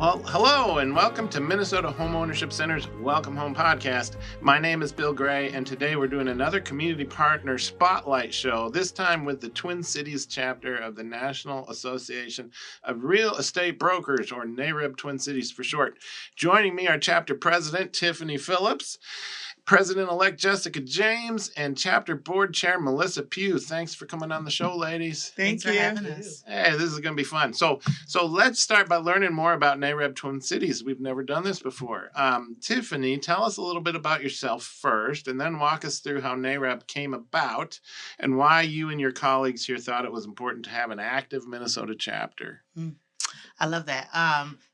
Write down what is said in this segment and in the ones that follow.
Well, hello and welcome to Minnesota Homeownership Center's Welcome Home podcast. My name is Bill Gray, and today we're doing another community partner spotlight show, this time with the Twin Cities chapter of the National Association of Real Estate Brokers, or NAREB Twin Cities for short. Joining me are chapter president Tiffany Phillips, President-elect Jessica James, and Chapter Board Chair Melissa Pugh. Thanks for coming on the show, ladies. Thanks for having us. Hey, this is going to be fun. So let's start by learning more about NAREB Twin Cities. We've never done this before. Tiffany, tell us a little bit about yourself first, and then walk us through how NAREB came about and why you and your colleagues here thought it was important to have an active Minnesota chapter. I love that.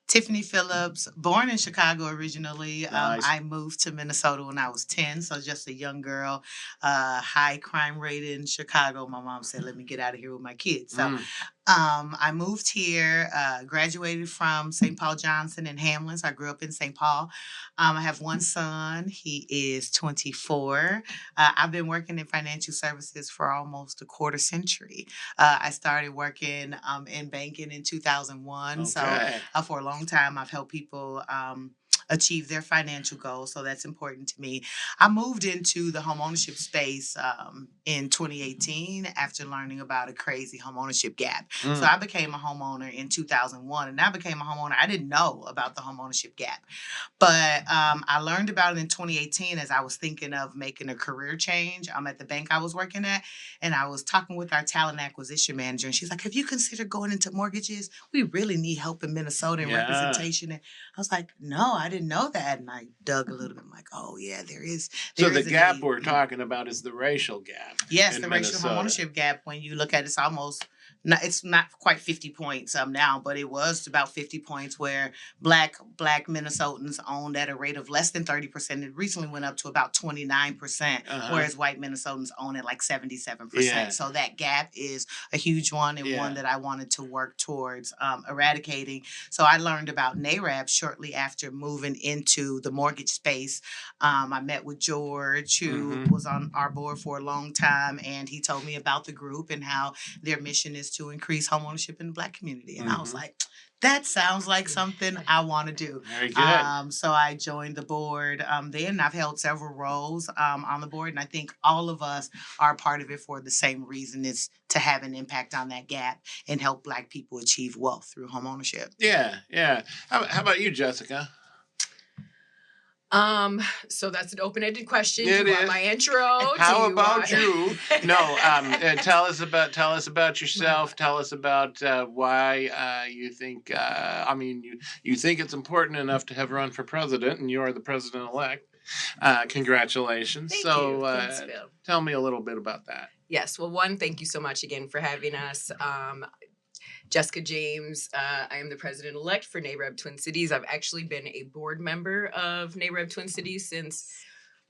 Tiffany Phillips, born in Chicago originally. Nice. I moved to Minnesota when I was 10, so just a young girl, high crime rate in Chicago. My mom said, let me get out of here with my kids. So I moved here, graduated from St. Paul Johnson in Hamlin. So I grew up in St. Paul. I have one son. He is 24. I've been working in financial services for almost a quarter century. I started working in banking in 2001. Okay. So for a long time, I've helped people achieve their financial goals. So that's important to me. I moved into the homeownership space in 2018 after learning about a crazy homeownership gap. So I became a homeowner in 2001, and I became a homeowner. I didn't know about the homeownership gap, but I learned about it in 2018 as I was thinking of making a career change. I'm at the bank I was working at, and I was talking with our talent acquisition manager, and she's like, have you considered going into mortgages? We really need help in Minnesota and representation. And I was like, no, I didn't know that. And I dug a little bit. I'm like, oh, yeah, there is. So the gap we're talking about is the racial gap. Yes, the Minnesota. racial homeownership gap. When you look at it, it's not quite 50 points now, but it was about 50 points where black Minnesotans owned at a rate of less than 30%. It recently went up to about 29%, whereas white Minnesotans own at like 77%. Yeah. So that gap is a huge one, and one that I wanted to work towards eradicating. So I learned about NAREB shortly after moving into the mortgage space. I met with George, who was on our board for a long time, and he told me about the group and how their mission is to increase homeownership in the Black community. And I was like, that sounds like something I want to do. Very good. So I joined the board then. I've held several roles on the board, and I think all of us are part of it for the same reason. It's to have an impact on that gap and help Black people achieve wealth through homeownership. Yeah. How about you, Jessica? So that's an open-ended question. It Do you want is. my intro? How about you? No, tell us about yourself. Tell us about why you think. You think it's important enough to have run for president, and you are the president-elect. Congratulations. Thank you. Thanks, Bill. Tell me a little bit about that. Yes. Well, thank you so much again for having us. Jessica James. I am the president-elect for NAREB Twin Cities. I've actually been a board member of NAREB Twin Cities since,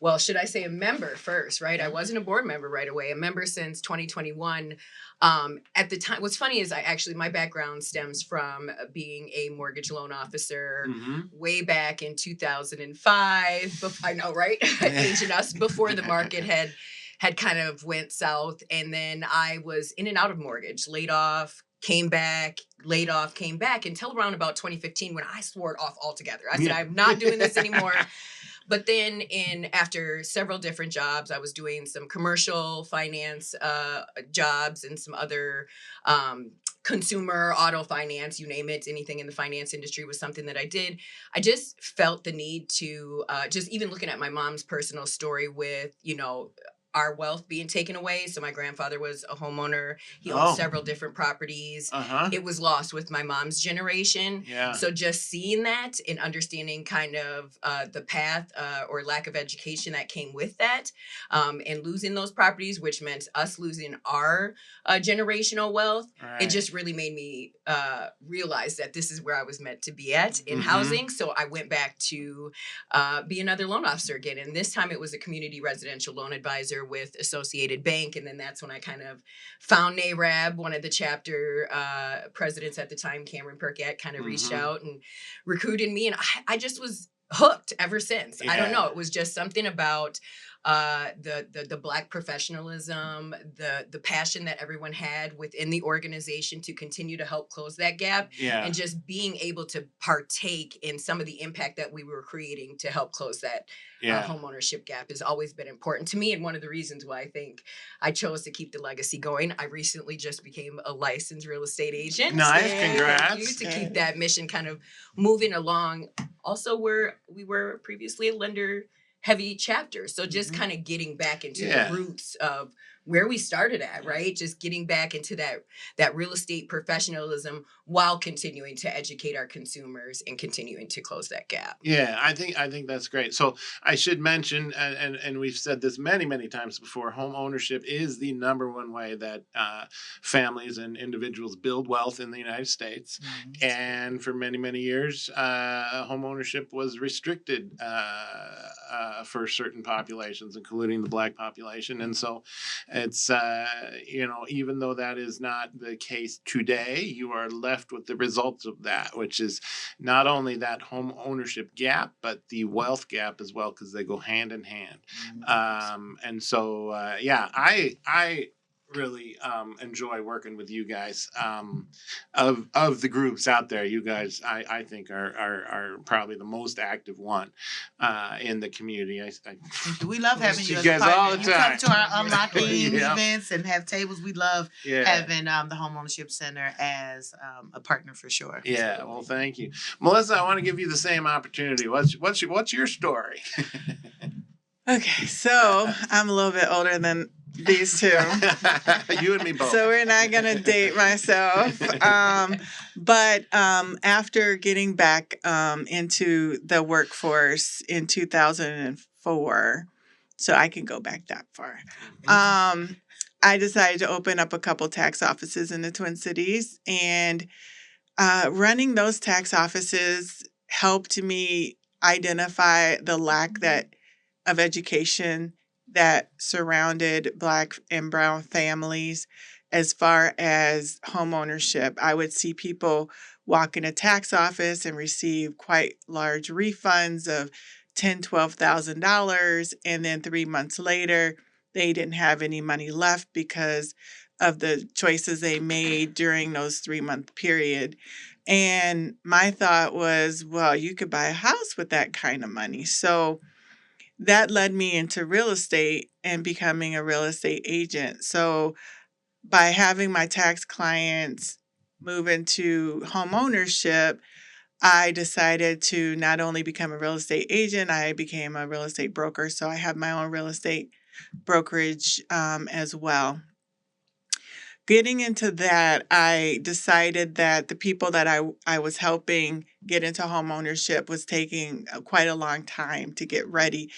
well, should I say a member first, right? I wasn't a board member right away, a member since 2021. At the time, what's funny is my background stems from being a mortgage loan officer way back in 2005. I know, right? Aging us before the market had kind of went south. And then I was in and out of mortgage, laid off, came back, laid off, came back until around about 2015 when I swore it off altogether. I said, I'm not doing this anymore. But then after several different jobs, I was doing some commercial finance jobs and some other consumer auto finance, you name it, anything in the finance industry was something that I did. I just felt the need to just even looking at my mom's personal story with, our wealth being taken away. So my grandfather was a homeowner. He owned several different properties. It was lost with my mom's generation. Yeah. So just seeing that and understanding kind of the path or lack of education that came with that, and losing those properties, which meant us losing our generational wealth, it just really made me realize that this is where I was meant to be at in housing. So I went back to be another loan officer again. And this time it was a community residential loan advisor with Associated Bank. And then that's when I kind of found NAREB. One of the chapter presidents at the time, Cameron Perkett, kind of reached out and recruited me. And I just was hooked ever since. I don't know. It was just something about the Black professionalism, the passion that everyone had within the organization to continue to help close that gap, Yeah. and just being able to partake in some of the impact that we were creating to help close that home ownership gap has always been important to me, and one of the reasons why I think I chose to keep the legacy going. I recently just became a licensed real estate agent. Nice, Thank congrats. you, to keep that mission kind of moving along. Also, we were previously a lender heavy chapter, so just kind of getting back into the roots of where we started at, right? Just getting back into that real estate professionalism while continuing to educate our consumers and continuing to close that gap. Yeah, I think that's great. So I should mention, and we've said this many times before, home ownership is the number one way that families and individuals build wealth in the United States. And for many years, home ownership was restricted for certain populations, including the Black population. And so it's even though that is not the case today, you are left with the results of that, which is not only that home ownership gap, but the wealth gap as well, because they go hand in hand. And so, I really enjoy working with you guys. Of the groups out there, you guys, I think are probably the most active one in the community. We love having you guys all the time. You come to our unlocking events and have tables. We love having the Home Ownership Center as a partner for sure. Yeah, well, thank you, Melissa. I want to give you the same opportunity. What's your story? Okay, so I'm a little bit older than these two. You and me both. So we're not going to date myself. But after getting back into the workforce in 2004, so I can go back that far, I decided to open up a couple tax offices in the Twin Cities. And running those tax offices helped me identify the lack of education that surrounded Black and brown families as far as home ownership. I would see people walk in a tax office and receive quite large refunds of $10,000, $12,000, and then 3 months later, they didn't have any money left because of the choices they made during those 3-month period. And my thought was, well, you could buy a house with that kind of money. So that led me into real estate and becoming a real estate agent. So by having my tax clients move into home ownership, I decided to not only become a real estate agent, I became a real estate broker. So I have my own real estate brokerage as well. Getting into that, I decided that the people that I was helping get into home ownership was taking quite a long time to get ready.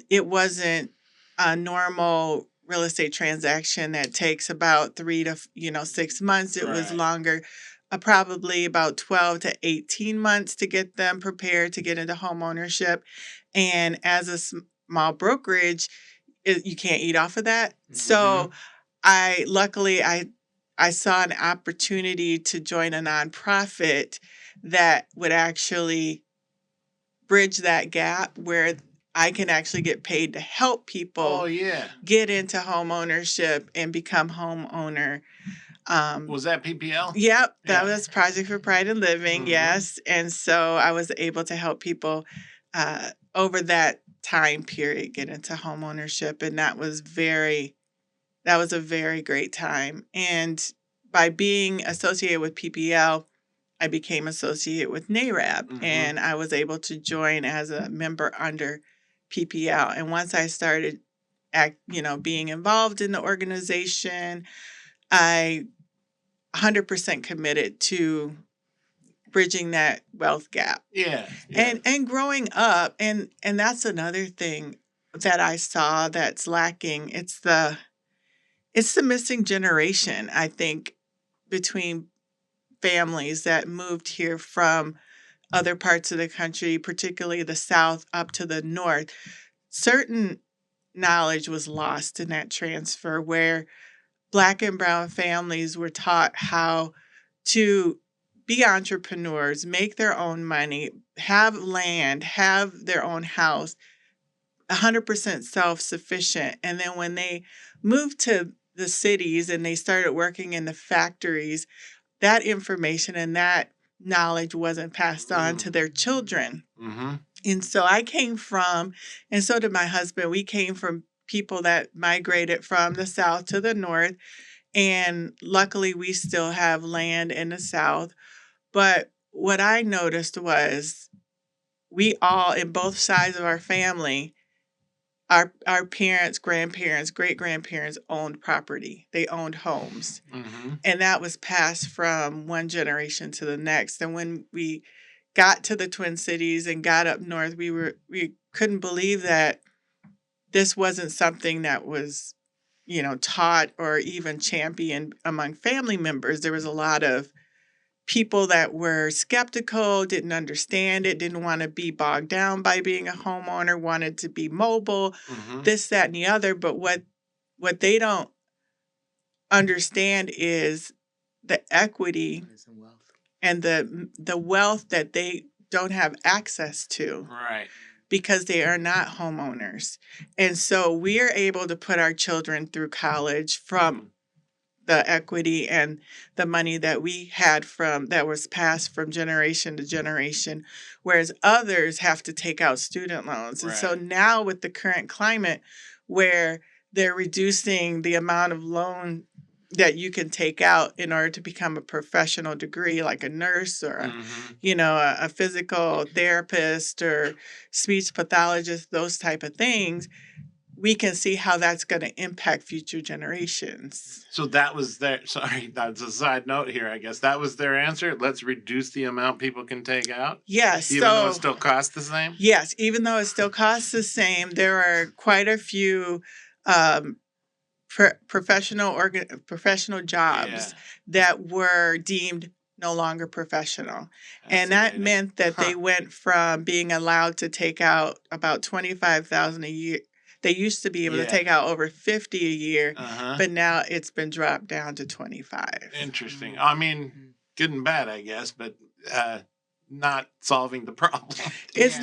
It wasn't a normal real estate transaction that takes about 3 to 6 months. It was longer, probably about 12 to 18 months to get them prepared to get into home ownership. And as a small brokerage, you can't eat off of that. So luckily I saw an opportunity to join a nonprofit that would actually bridge that gap where I can actually get paid to help people get into home ownership and become homeowner. Was that PPL? Yep, that was Project for Pride in Living, yes. And so I was able to help people over that time period get into home ownership, and that was a very great time. And by being associated with PPL, I became associated with NAREB, and I was able to join as a member under PPL. And once I started being involved in the organization, I 100% committed to bridging that wealth gap. Yeah. And growing up, and that's another thing that I saw that's lacking. It's the missing generation, I think, between families that moved here from other parts of the country, particularly the South up to the North. Certain knowledge was lost in that transfer where Black and brown families were taught how to be entrepreneurs, make their own money, have land, have their own house, 100% self-sufficient. And then when they moved to the cities and they started working in the factories, that information and that knowledge wasn't passed on to their children. Mm-hmm. And so I came from, and so did my husband, we came from people that migrated from the South to the North. And luckily, we still have land in the South. But what I noticed was we all, in both sides of our family, our parents, grandparents, great grandparents owned property. They owned homes. Mm-hmm. And that was passed from one generation to the next. And when we got to the Twin Cities and got up north, we couldn't believe that this wasn't something that was, taught or even championed among family members. There was a lot of people that were skeptical, didn't understand it, didn't want to be bogged down by being a homeowner, wanted to be mobile, this, that, and the other. But what they don't understand is the equity and the wealth that they don't have access to. Right. Because they are not homeowners. And so we are able to put our children through college from the equity and the money that we had that was passed from generation to generation, whereas others have to take out student loans. Right. And so now with the current climate where they're reducing the amount of loan that you can take out in order to become a professional degree, like a nurse or a physical therapist or speech pathologist, those type of things, we can see how that's going to impact future generations. So that was that's a side note here, I guess. That was their answer. Let's reduce the amount people can take out? Yes. Even though it still costs the same? Yes, even though it still costs the same, there are quite a few professional jobs that were deemed no longer professional. And that meant that they went from being allowed to take out about $25,000 a year. They used to be able to take out over $50,000 a year, but now it's been dropped down to $25,000. Interesting. I mean, good and bad, I guess, but not solving the problem. It's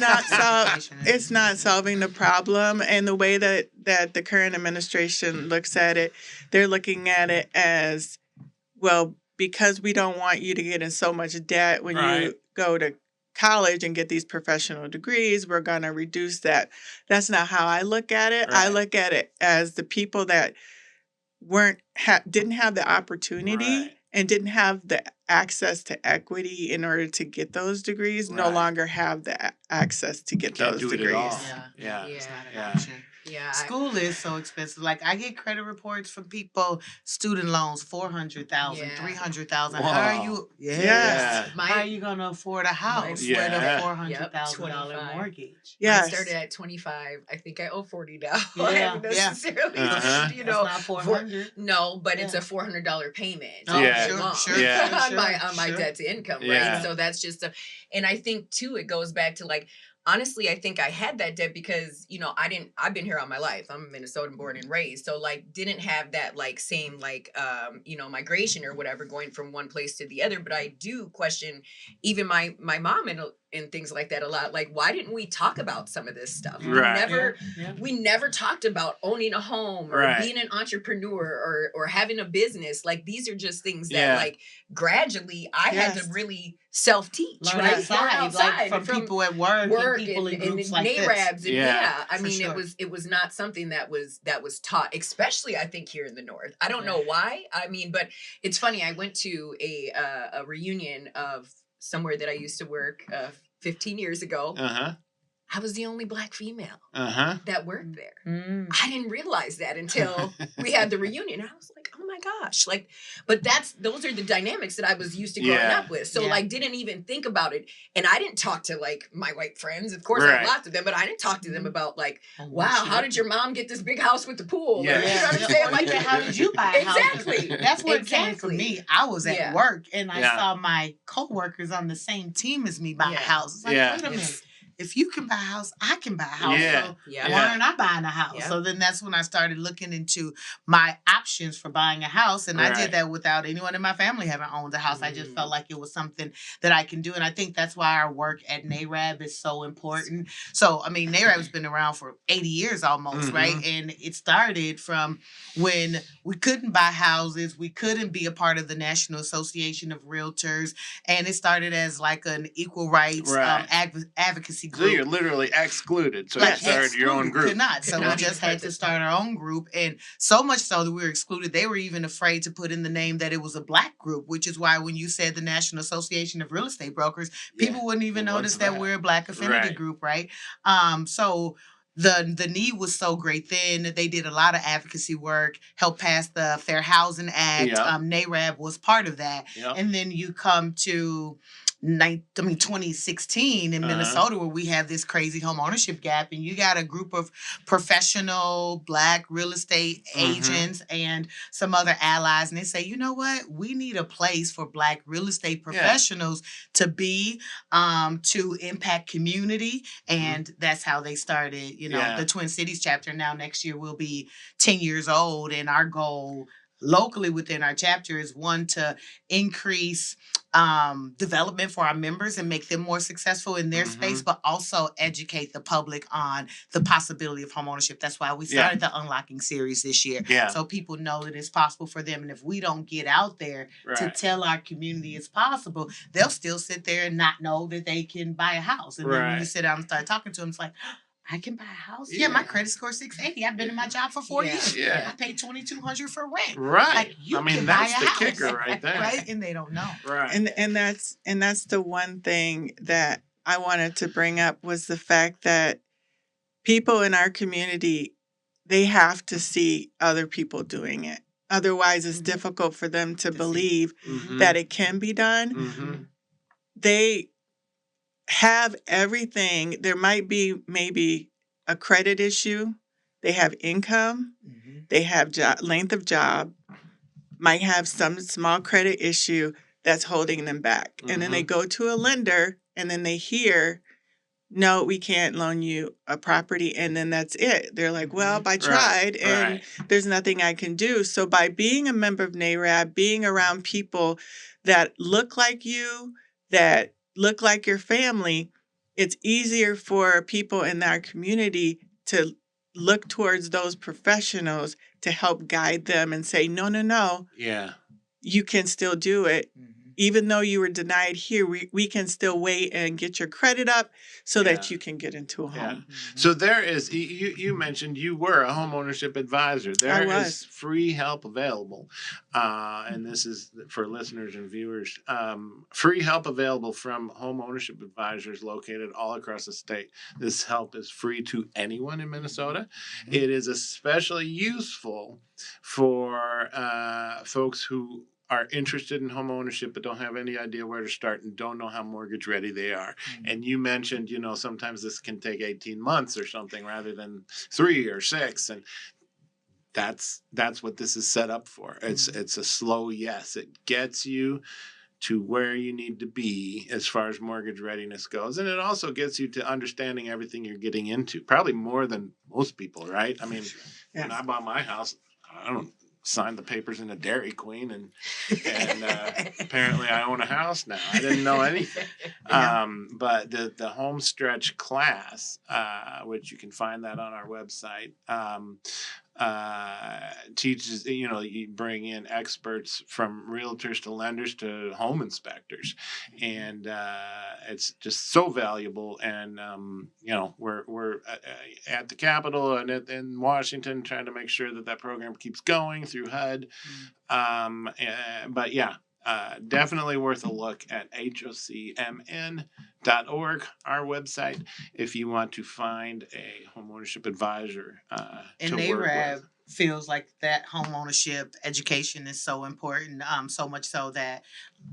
not solving the problem. And the way that the current administration looks at it, they're looking at it as, well, because we don't want you to get in so much debt when you go to college and get these professional degrees, we're going to reduce that. That's not how I look at it. I look at it as the people that didn't have the opportunity and didn't have the access to equity in order to get those degrees, no longer have the access to get those degrees. Yeah. It's not an option. Yeah. School is so expensive. Like, I get credit reports from people, student loans, $400,000, $300,000. How are you? How are you gonna afford a house with a $400,000 mortgage? I started at 25. I think I owe 40 now. I haven't necessarily, It's not 400. No, but it's a $400 payment. Oh, on my debt to income, right? So that's just and I think too, it goes back to like, honestly, I think I had that debt because, I've been here all my life. I'm a Minnesotan born and raised. So like, didn't have that like same like, migration or whatever going from one place to the other. But I do question even my mom and things like that a lot. Like, why didn't we talk about some of this stuff? We never talked about owning a home or being an entrepreneur or having a business. Like, these are just things that like gradually I had to really self-teach, learn outside, like from people at work and people in groups like NAREBs, this. And it was not something that was taught, especially I think here in the North. I don't know why. I mean, but it's funny. I went to a reunion of somewhere that I used to work 15 years ago. I was the only Black female that worked there. I didn't realize that until we had the reunion. I was like, oh my gosh. Like, but those are the dynamics that I was used to growing up with. So like, didn't even think about it. And I didn't talk to like my white friends. Of course I had lots of them, but I didn't talk to them about like, wow, how did your mom get this big house with the pool? Yeah. Or, you know what I'm saying? Like, how did you buy a house? Exactly. That's where it came from me. I was at work and I Yeah. saw my coworkers on the same team as me buy a house. It's like, wait a minute. if you can buy a house, I can buy a house. Yeah. So Yeah. why aren't I buying a house? Yeah. So then that's when I started looking into my options for buying a house. And I Right. did that without anyone in my family having owned a house. I just felt like it was something that I can do. And I think that's why our work at NAREB is so important. So, I mean, NAREB's been around for 80 years almost, right? And it started from when we couldn't buy houses, we couldn't be a part of the National Association of Realtors, and it started as like an equal rights Right. advocacy So group. you're literally excluded. So Like, you started your own excluded, group. Could not. So we just had to start our own group, and so much so that we were excluded. They were even afraid to put in the name that it was a Black group, which is why when you said the National Association of Real Estate Brokers, people wouldn't even Well, notice what's that that? we're a Black affinity Right. group, right? So the need was so great then. They did a lot of advocacy work, helped pass the Fair Housing Act. Yep. NAREB was part of that. Yep. And then you come to 2016 in Minnesota, where we have this crazy home ownership gap, and you got a group of professional Black real estate agents and some other allies, and they say, you know what, we need a place for Black real estate professionals to be, to impact community, and that's how they started, the Twin Cities chapter. Now next year we'll be 10 years old, and our goal locally within our chapter is, one, to increase development for our members and make them more successful in their space, but also educate the public on the possibility of homeownership. That's why we started the Unlocking series this year. So people know that it's possible for them. And if we don't get out there to tell our community it's possible, they'll still sit there and not know that they can buy a house. And then when you sit down and start talking to them, it's like, I can buy a house. Yeah, my credit score is 680. I've been in my job for 4 years. I paid $2,200 for rent. Right. Like, you I mean, can that's buy a the house, kicker right there. right? And they don't know. Right. And that's the one thing that I wanted to bring up, was the fact that people in our community, they have to see other people doing it. Otherwise, it's difficult for them to believe that it can be done. They have everything. There might be maybe a credit issue. They have income. They have length of job. Might have some small credit issue that's holding them back. And then they go to a lender, and then they hear, no, we can't loan you a property. And then that's it. They're like, well, I tried and there's nothing I can do. So by being a member of NAREB, being around people that look like you, that look like your family, it's easier for people in our community to look towards those professionals to help guide them and say, no, you can still do it. Even though you were denied here, we can still wait and get your credit up so that you can get into a home. So there is, you mentioned you were a home ownership advisor. There is free help available. And this is for listeners and viewers. Free help available from home ownership advisors located all across the state. This help is free to anyone in Minnesota. It is especially useful for folks who are interested in home ownership but don't have any idea where to start and don't know how mortgage ready they are. And you mentioned, sometimes this can take 18 months or something rather than 3 or 6. And that's what this is set up for. It's a slow yes. It gets you to where you need to be as far as mortgage readiness goes. And it also gets you to understanding everything you're getting into, probably more than most people, right? I mean, when I bought my house, I don't signed the papers in a Dairy Queen, and apparently I own a house now. I didn't know anything. But the home stretch class, which you can find that on our website, teaches, you bring in experts from realtors to lenders to home inspectors, and it's just so valuable. And we're at the Capitol and in Washington trying to make sure that program keeps going through HUD. But definitely worth a look at hocmn.org, our website, if you want to find a homeownership advisor and to work NAREB with. feels like that home ownership education is so important, so much so that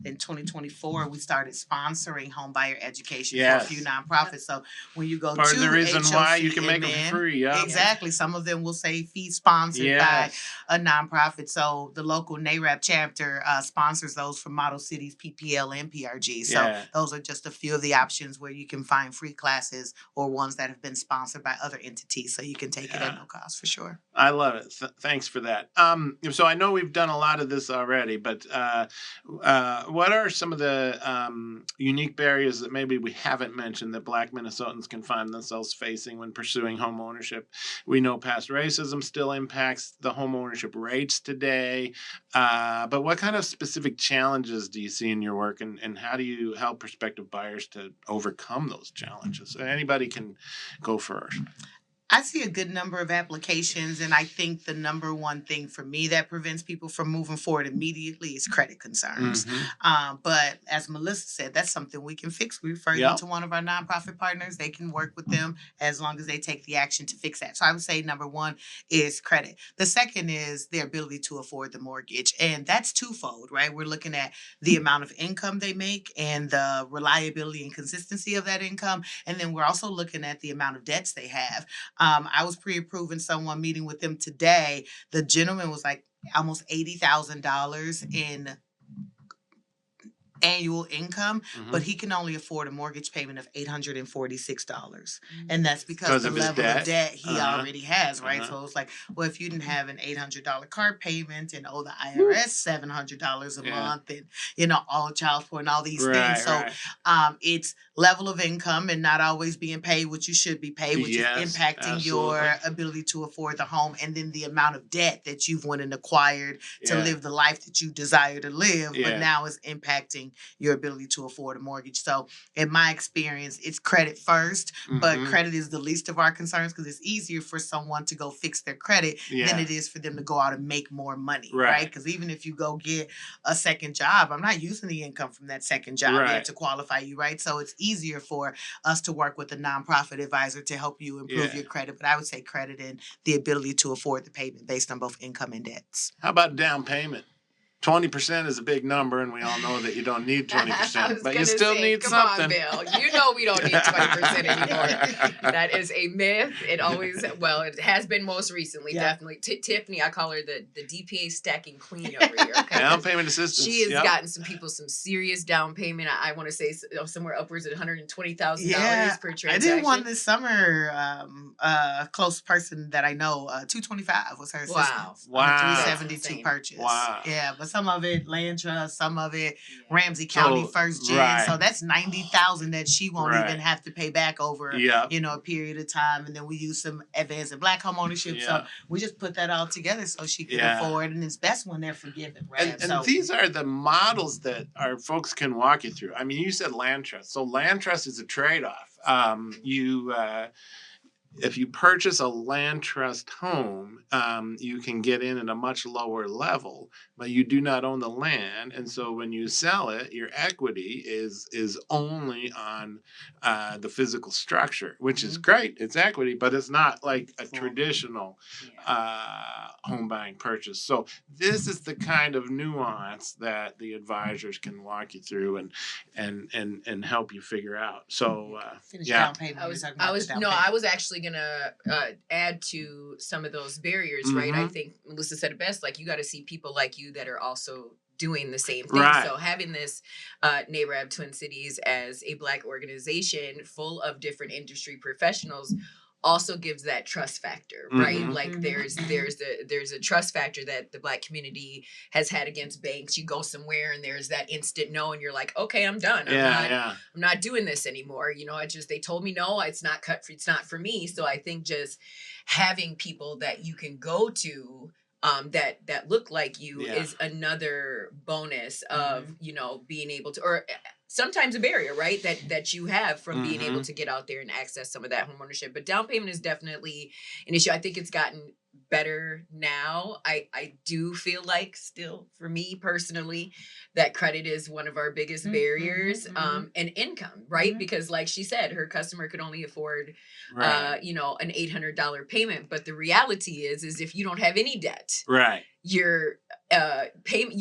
in 2024 we started sponsoring home buyer education for a few Yes. nonprofits. So when you go Part to of the reason why you can make them HOCMN, free. Yeah. exactly, some of them will say fee sponsored by Yes. a nonprofit. So the local NAREB chapter sponsors those for model cities, PPL and PRG. So Yeah. those are just a few of the options where you can find free classes or ones that have been sponsored by other entities. So you can take it at no cost for sure. I love it. Thanks for that. So I know we've done a lot of this already, but what are some of the unique barriers that maybe we haven't mentioned that Black Minnesotans can find themselves facing when pursuing home ownership? We know past racism still impacts the home ownership rates today, but what kind of specific challenges do you see in your work, and how do you help prospective buyers to overcome those challenges? Anybody can go first. I see a good number of applications, and I think the number one thing for me that prevents people from moving forward immediately is credit concerns. But as Melissa said, that's something we can fix. We refer them to one of our nonprofit partners. They can work with them as long as they take the action to fix that. So I would say number one is credit. The second is their ability to afford the mortgage, and that's twofold, right? We're looking at the amount of income they make and the reliability and consistency of that income, and then we're also looking at the amount of debts they have. I was pre-approving someone meeting with them today. The gentleman was like almost $80,000 in annual income, but he can only afford a mortgage payment of $846. And that's because the level of debt he already has, right? So it's like, well, if you didn't have an $800 car payment and owe the IRS $700 a month and, you know, all child support and all these things. So it's level of income and not always being paid what you should be paid, which is impacting your ability to afford the home, and then the amount of debt that you've went and acquired to live the life that you desire to live, but now is impacting your ability to afford a mortgage. So in my experience, it's credit first, but credit is the least of our concerns because it's easier for someone to go fix their credit than it is for them to go out and make more money, right? Because even if you go get a second job, I'm not using the income from that second job yet to qualify you, right? So it's easier for us to work with a nonprofit advisor to help you improve your credit. But I would say credit and the ability to afford the payment based on both income and debts. How about down payment? 20% is a big number, and we all know that you don't need 20%, but you still need something. Come on, Bill. You know we don't need 20% anymore. That is a myth. It always, well, it has been most recently, definitely. Tiffany, I call her the DPA stacking queen over here. Okay? Down payment assistance. She has gotten some people some serious down payment. I want to say somewhere upwards of $120,000 per transaction. I did one this summer. A close person that I know, $225 was her assistance. Wow. $372 purchase. Wow. Yeah, but some of it land trust, some of it Ramsey County first gen. So that's $90,000 that she won't even have to pay back over you know, a period of time. And then we use some advanced and Black home ownership. So we just put that all together so she can afford, and it's best when they're forgiven, right? And these are the models that our folks can walk you through. I mean, you said land trust. So land trust is a trade-off. If you purchase a land trust home, you can get in at a much lower level, but you do not own the land. And so when you sell it, your equity is only on the physical structure, which is great. It's equity, but it's not like a traditional home buying purchase. So this is the kind of nuance that the advisors can walk you through and help you figure out. So down payment. I was actually gonna add to some of those barriers, right? I think Melissa said it best. Like, you got to see people like you that are also doing the same thing. So having this NAREB Twin Cities as a Black organization full of different industry professionals also gives that trust factor, right? Like there's a trust factor that the Black community has had against banks. You go somewhere and there's that instant no, and you're like, okay, I'm done. I'm not doing this anymore. You know, they told me no, it's not for me. So I think just having people that you can go to that look like you is another bonus of, you know, being able to, or sometimes a barrier, right? That you have from being able to get out there and access some of that home ownership. But down payment is definitely an issue. I think it's gotten better now. I do feel like still, for me personally, that credit is one of our biggest barriers, and income, right? Because like she said, her customer could only afford, you know, an $800 payment. But the reality is if you don't have any debt, Right. your payment,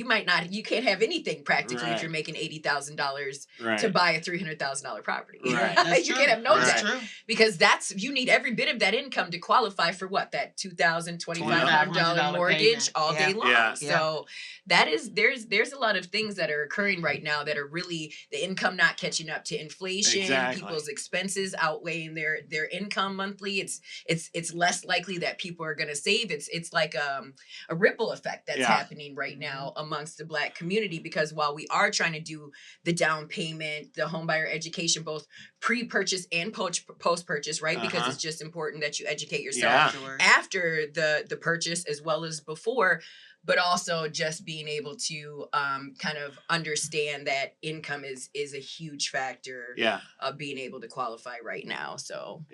you can't have anything practically if you're making $80,000 to buy a $300,000 property. Right. You can't have no debt true. because you need every bit of that income to qualify for what, that $2,000, $2,500 mortgage payment. all day long. Yeah. So that is, there's a lot of things that are occurring right now that are really the income not catching up to inflation, people's expenses outweighing their income monthly. It's less likely that people are going to save. It's like a ripple effect that's happening right now amongst the Black community, because while we are trying to do the down payment, the homebuyer education, both pre-purchase and post-purchase, right? Because it's just important that you educate yourself after the purchase as well as before, but also just being able to kind of understand that income is a huge factor of being able to qualify right now. So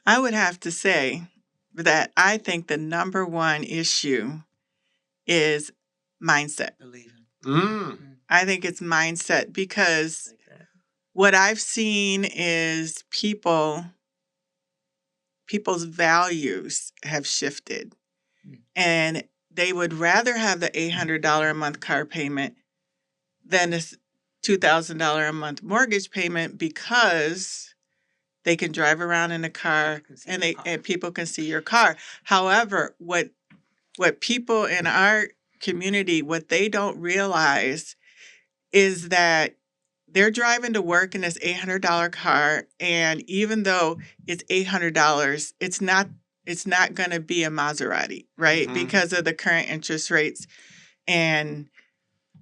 I would have to say that I think the number one issue is mindset. I think it's mindset, because what I've seen is people's values have shifted, and they would rather have the $800 a month car payment than a $2,000 a month mortgage payment, because they can drive around in a car and people can see your car. However, what people in our community, what they don't realize is that they're driving to work in this $800 car, and even though it's $800, it's not going to be a Maserati, right? Because of the current interest rates and,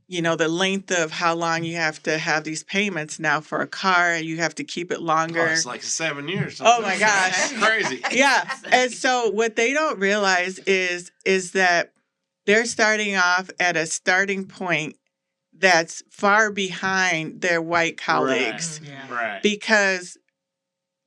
you know, the length of how long you have to have these payments now for a car, and you have to keep it longer. Oh, it's like 7 years. Oh my gosh. That's crazy. Yeah. And so what they don't realize is that they're starting off at a starting point that's far behind their white colleagues. Right. Because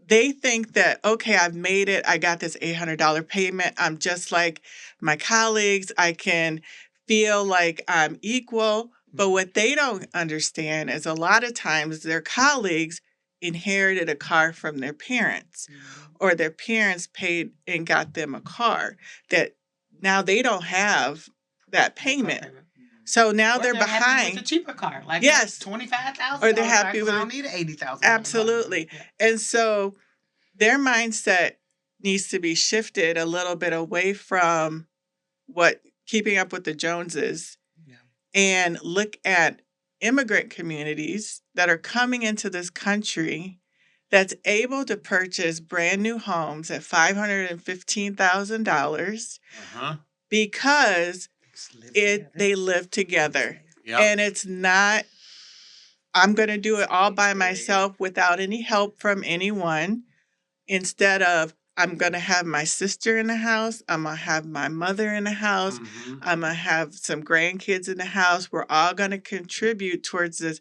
they think that, okay, I've made it. I got this $800 payment. I'm just like my colleagues. I can feel like I'm equal. But what they don't understand is a lot of times their colleagues inherited a car from their parents, or their parents paid and got them a car that now they don't have that payment. So now they're behind. Happy with a cheaper car, like $25,000, or they're happy with. I don't need an $80,000. Absolutely, and so their mindset needs to be shifted a little bit away from keeping up with the Joneses, and look at immigrant communities that are coming into this country that's able to purchase brand new homes at $515,000 because they live together. And it's not, I'm going to do it all by myself without any help from anyone. Instead of, I'm going to have my sister in the house. I'm going to have my mother in the house. I'm going to have some grandkids in the house. We're all going to contribute towards this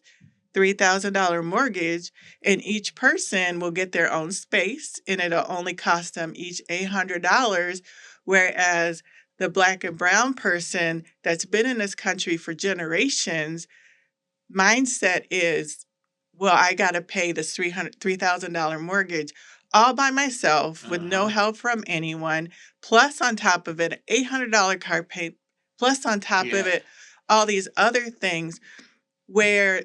$3,000 mortgage, and each person will get their own space, and it'll only cost them each $800, whereas the Black and brown person that's been in this country for generations, mindset is, well, I got to pay this $3,000 mortgage all by myself with no help from anyone, plus on top of it, an $800 car pay, plus on top of it, all these other things, where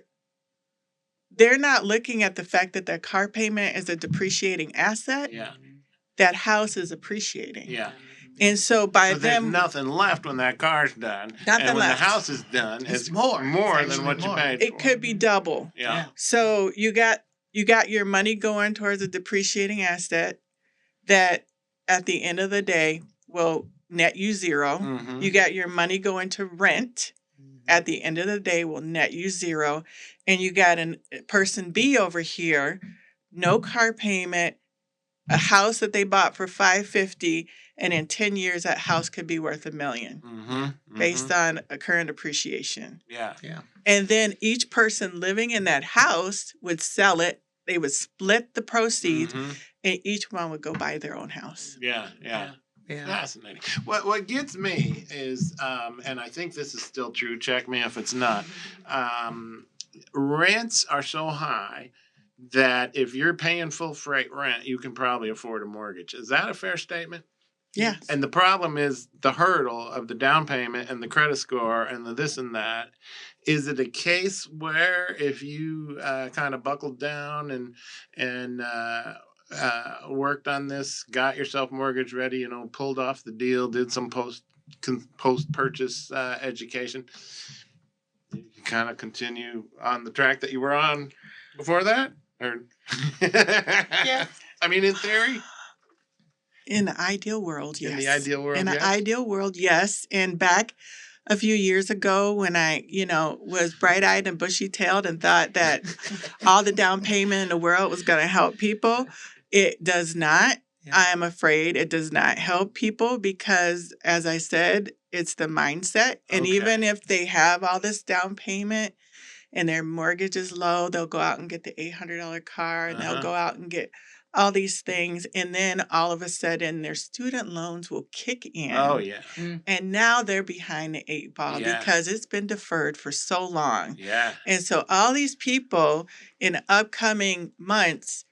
they're not looking at the fact that their car payment is a depreciating asset. That house is appreciating. And so by there's nothing left when that car's done. And when the house is done, it's more than what you paid for. It could be double. So you got your money going towards a depreciating asset that at the end of the day will net you zero. You got your money going to rent. At the end of the day will net you zero. And you got person B over here, no car payment, a house that they bought for $550,000, and in 10 years that house could be worth $1 million based on a current appreciation. And then each person living in that house would sell it. They would split the proceeds, and each one would go buy their own house. Yeah. Fascinating. What gets me is, and I think this is still true. Check me if it's not. Rents are so high that if you're paying full freight rent, you can probably afford a mortgage. Is that a fair statement? Yeah. And the problem is the hurdle of the down payment and the credit score and the this and that. Is it a case where if you kind of buckled down and worked on this, got yourself mortgage ready, pulled off the deal, did some post purchase education, you can kind of continue on the track that you were on before that? Or Yeah. I mean, in theory. In the ideal world, yes. In the ideal world, In the yes. ideal world, yes. And back a few years ago when I, was bright-eyed and bushy-tailed and thought that all the down payment in the world was going to help people, it does not. Yeah. I am afraid it does not help people because, as I said, it's the mindset. And Okay. even if they have all this down payment and their mortgage is low, they'll go out and get the $800 car and they'll go out and get all these things. And then all of a sudden their student loans will kick in. Oh, yeah. And now they're behind the 8 ball because it's been deferred for so long. Yeah. And so all these people in the upcoming months,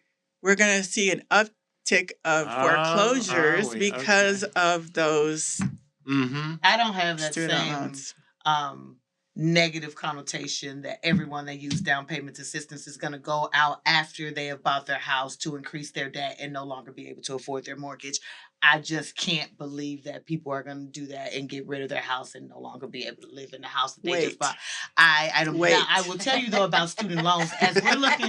we're going to see an uptick of foreclosures because of those I don't have that student same loans. Negative connotation that everyone that use down payment assistance is going to go out after they have bought their house to increase their debt and no longer be able to afford their mortgage. I just can't believe that people are going to do that and get rid of their house and no longer be able to live in the house that they just bought. I don't. Wait. Now, I will tell you though about student loans. As we're looking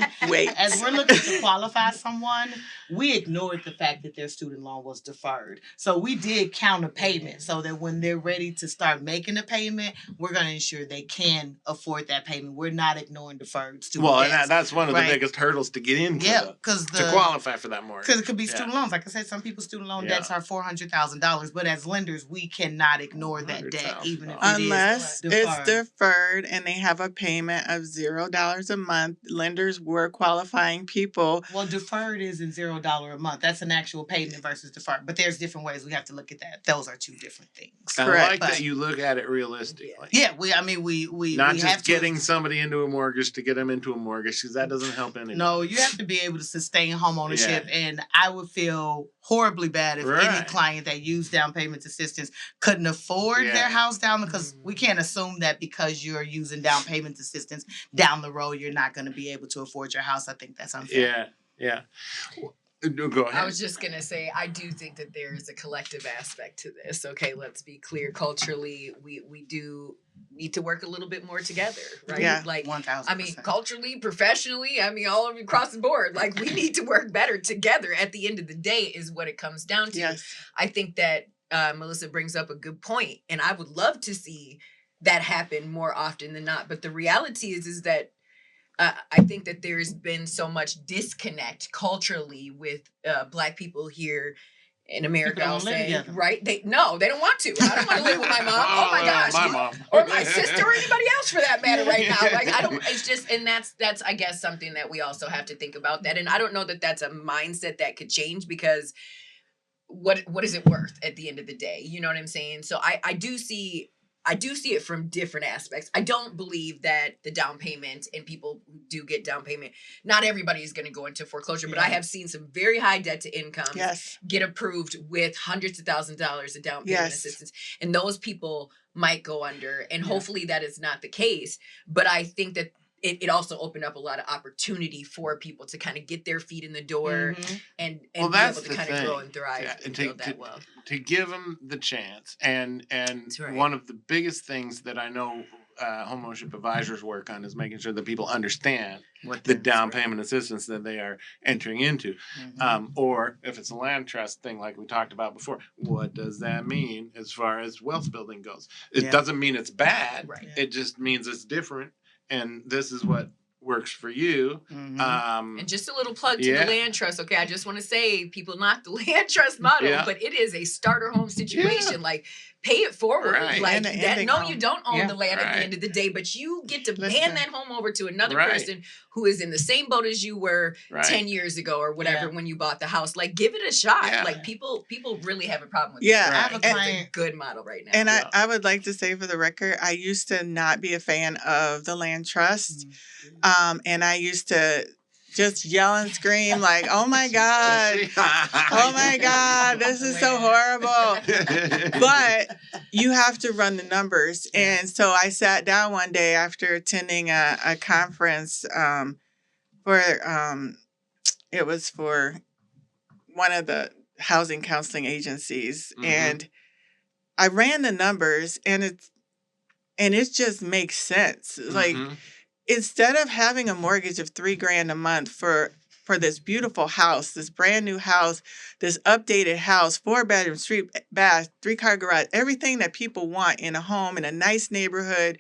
to qualify someone, we ignored the fact that their student loan was deferred. So we did counter payment so that when they're ready to start making a payment, we're going to ensure they can afford that payment. We're not ignoring deferred student debts. And that's one of the biggest hurdles to get into. Yeah, to qualify for that mortgage. Because it could be student loans. Like I said, some people's student loan debts are $400,000, but as lenders, we cannot ignore that debt, even if unless it is it's deferred and they have a payment of $0 a month. Lenders were qualifying people. Well, deferred isn't $0 a month. That's an actual payment versus deferred. But there's different ways we have to look at that. Those are two different things. I like that you look at it realistically. Yeah, we not we just have getting somebody into a mortgage to get them into a mortgage because that doesn't help anyone. No, you have to be able to sustain home ownership, and I would feel horribly bad if any client that used down payment assistance couldn't afford their house down, because we can't assume that because you're using down payment assistance down the road you're not going to be able to afford your house. I think that's unfair. Yeah. Go ahead. I was just going to say, I do think that there's a collective aspect to this. Okay, let's be clear. Culturally, we do need to work a little bit more together, right? Yeah, like 1,000%. I mean, culturally, professionally, I mean, all of across the board, like we need to work better together. At the end of the day, is what it comes down to. Yes. I think that Melissa brings up a good point, and I would love to see that happen more often than not. But the reality is that I think that there's been so much disconnect culturally with Black people here in America. I'll say, right? They don't want to. I don't want to live with my mom. Oh my gosh, my mom, or my sister, or anybody else for that matter. Right now, like I don't. It's just, and that's I guess something that we also have to think about. That, and I don't know that that's a mindset that could change, because what is it worth at the end of the day? You know what I'm saying? So I do see it from different aspects. I don't believe that the down payment, and people who do get down payment, not everybody is going to go into foreclosure, but I have seen some very high debt to income get approved with hundreds of thousands of dollars of down payment assistance. And those people might go under, and hopefully that is not the case. But I think that it also opened up a lot of opportunity for people to kind of get their feet in the door and be able to kind of grow and thrive and build that wealth. To give them the chance. And one of the biggest things that I know homeownership advisors work on is making sure that people understand what the down payment assistance that they are entering into. Or if it's a land trust thing like we talked about before, what does that mean as far as wealth building goes? It doesn't mean it's bad. Right. It just means it's different. And this is what works for you. And just a little plug to the land trust. Okay, I just want to say, people knock the land trust model, but it is a starter home situation. Like, pay it forward. Right. Like And the ending no, home. you don't own Yeah. the land at Right. the end of the day, but you get to Listen. hand that home over to another Right. person who is in the same boat as you were Right. 10 years ago or whatever Yeah. when you bought the house. Like, give it a shot. Yeah. Like, people really have a problem with Yeah, it. Right. I think I have a it's a client- good model right now. And Yeah. I would like to say for the record, I used to not be a fan of the land trust. And I used to just yell and scream like, oh my God, oh my God, this is so horrible. But you have to run the numbers. And so I sat down one day after attending a conference it was for one of the housing counseling agencies. Mhm. And I ran the numbers and it just makes sense. Like, Mhm. instead of having a mortgage of $3,000 a month for this beautiful house, this brand new house, this updated house, 4 bedrooms, 3 bath, 3-car garage, everything that people want in a home in a nice neighborhood,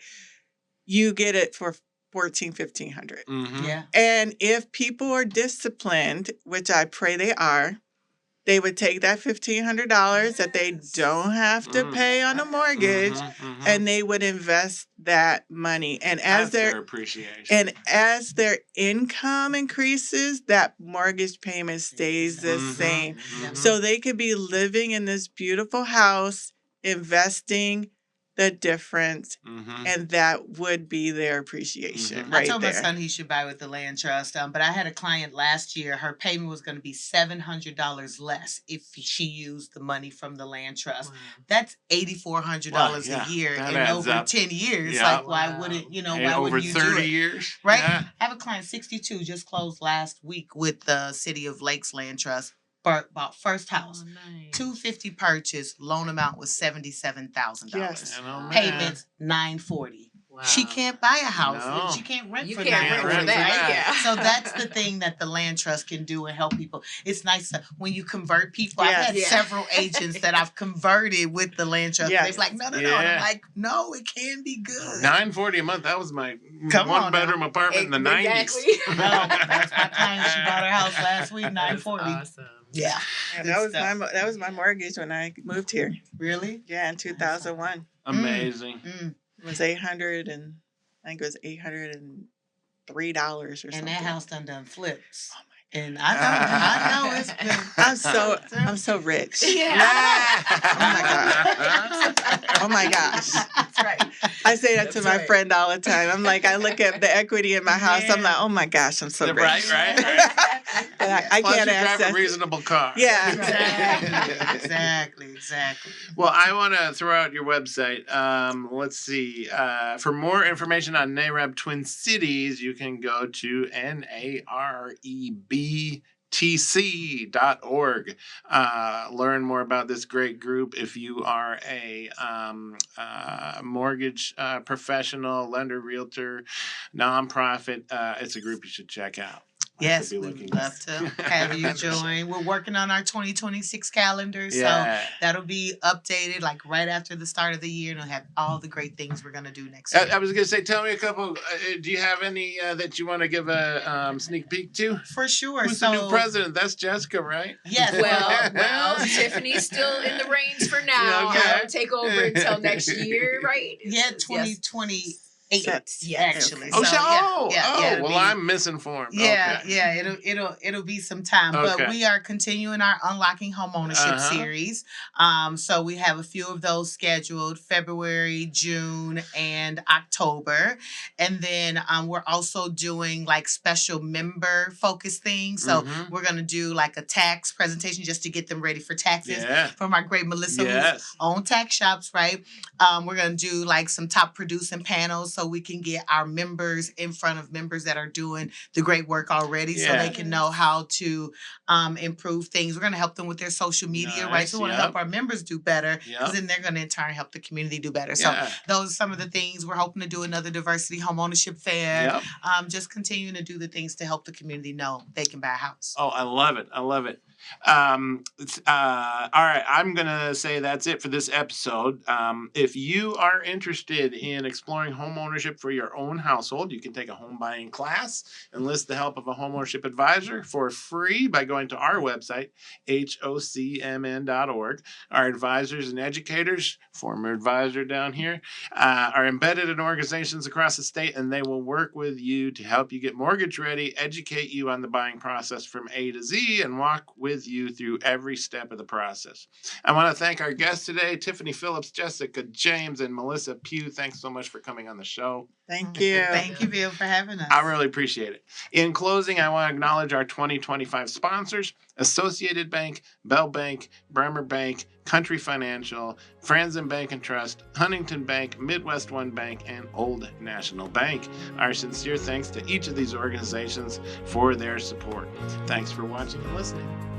you get it for $1,400-1,500. Mhm. Yeah. And if people are disciplined, which I pray they are, they would take that $1,500 that they don't have to Mm. pay on a mortgage, Mhm. Mhm. and they would invest that money. And as That's their appreciation. income increases, that mortgage payment stays the Mhm. same. Mhm. So they could be living in this beautiful house, investing the difference, Mhm. and that would be their appreciation Mhm. I right told there. my son he should buy with the land trust, but I had a client last year. Her payment was going to be $700 less if she used the money from the land trust. That's $8,400 Well, yeah, a year that in adds over up. 10 years. Yeah. Like, why Wow. wouldn't And why over wouldn't you 30 do it? years. Right? Yeah. I have a client 62 just closed last week with the City of Lakes Land Trust. Bought first house, $250 purchase, loan amount was $77,000. Yes. And, oh, man. Payments $940. Wow. She can't buy a house. No. She can't rent You for can't rent for $940, that, right? yeah. So that's the thing that the land trust can do and help people. It's nice to, when you convert people. I've had Yes. several agents that I've converted with the land trust. Yes. They're like, no. And Yeah. I'm like, no, it can be good. $940 a month. That was my Come on now. 1-bedroom apartment in the 90s. Exactly. No, that's my client. She bought her house last week, $940. Awesome. Yeah. And Good that was my mortgage when I moved here. Really? Yeah, in 2001. Amazing. Mm. It was $803 or something. And that house done flips. Oh my And I know it's been. I'm so rich. Yeah. Oh my gosh. That's right. I say that to That's my right. friend all the time. I'm like, I look at the equity in my house. I'm like, oh my gosh, I'm so rich. Right. But I Plus, can't you drive access a it. reasonable car. Yeah. Exactly. Well, I want to throw out your website. Let's see. For more information on NAREB Twin Cities, you can go to NAREBTC.org. Learn more about this great group. If you are a mortgage professional, lender, realtor, nonprofit, it's a group you should check out. Yes, be we looking would love to have you join. We're working on our 2026 calendar, Yeah. so that'll be updated like right after the start of the year, and we'll have all the great things we're gonna do next year. I was going to say, tell me a couple. Do you have any that you want to give a sneak peek to? For sure. Who's so the new president? That's Jessica, right? yes, Well, Tiffany's still in the reins for now. Okay. I don't take over until next year, right? yeah, Yes. 2028 Yeah. actually. Oh, So, it'll well, be- I'm misinformed. Yeah, Okay. yeah, it'll be some time, Okay. but we are continuing our Unlocking Homeownership series. So we have a few of those scheduled: February, June, and October, and then we're also doing like special member focused things. So Mhm. we're gonna do like a tax presentation just to get them ready for taxes Yeah. from our great Melissa, who's Yes. own tax shops, right? We're gonna do like some top producing panels so we can get our members in front of members that are doing the great work already, so they can know how to improve things. We're gonna help them with their social media, right? So we want to help our members do better, because then they're gonna in turn help the community do better. So those are some of the things we're hoping to do. Another diversity homeownership fair. Yep. Just continuing to do the things to help the community know they can buy a house. Oh, I love it. All right, I'm gonna say that's it for this episode. If you are interested in exploring homeownership ownership for your own household. You can take a home buying class, enlist the help of a homeownership advisor for free by going to our website, hocmn.org. Our advisors and educators, former advisor down here, are embedded in organizations across the state, and they will work with you to help you get mortgage ready, educate you on the buying process from A to Z, and walk with you through every step of the process. I want to thank our guests today, Tiffany Phillips, Jessica James, and Melissa Pugh. Thanks so much for coming on the show. Thank you. Thank you, Bill, for having us. I really appreciate it. In closing, I want to acknowledge our 2025 sponsors: Associated Bank, Bell Bank, Bremer Bank, Country Financial, Franzen Bank and Trust, Huntington Bank, Midwest One Bank, and Old National Bank. Our sincere thanks to each of these organizations for their support. Thanks for watching and listening.